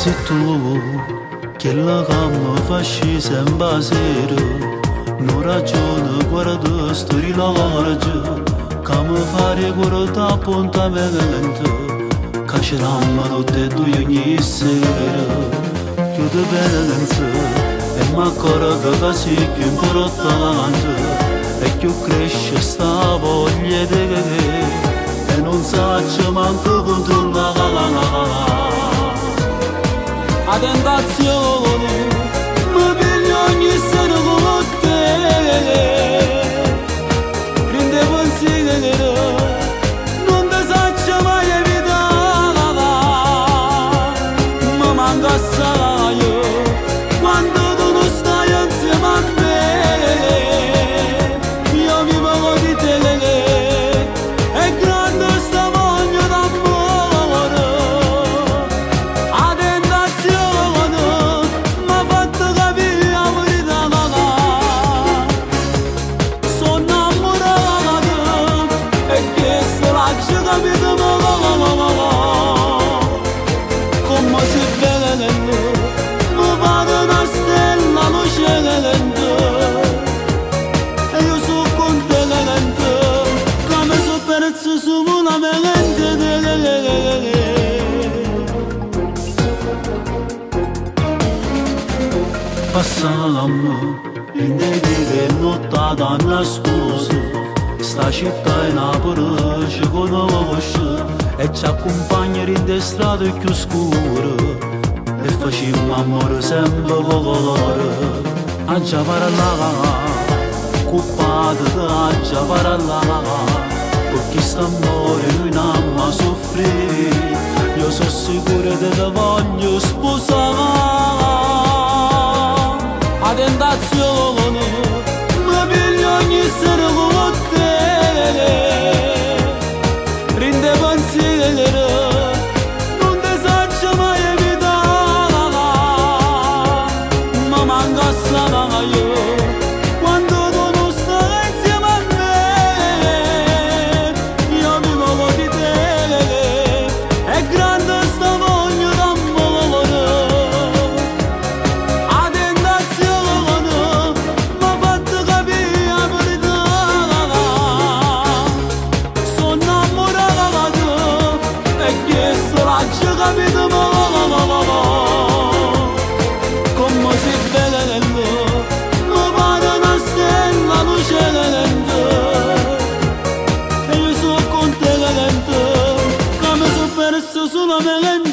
se tu che la gamma fasci sembra sera non ragione guarda sto rilarge come fare guarda appuntamento casceramma tutte e due ogni sera chiude penenza e ma ancora che si chiude tanto e più cresce sta voglia di che e non saccio manco controllare la tentazione mi piglio ogni sera con te prende consiglio non ti saccio mai evitare mi manca assai quando tu non stai insieme a me io mi pago di te è grande sta voglia d'amore la tentazione mi ha fatto capire la verità sono innamorato e che se la c'è capito come si vede mi pare una stella luce lento e io sono contento che mi sono perso su una mente passano indeghe nottata nascosta sta città è Napoli ci conosce e ci accompagna in de strade più scure e facciamo amore sempre con colore a già parlare occupato da già parlare perché sta amore lui non mi soffrire io sono sicuro che te voglio sposare la tentazione mi piglio ogni sera con te prende consiglio non ti saccio mai evitare ma manca assai quando tu non stai insieme a me io mi muovo di te è grande sta voglia d'amore la tentazione mi ha fatto capire la verità sono innamorato e che se la c'è capito come si vede mi pare una stella luce lento e io sono contento che mi sono perso sulla mente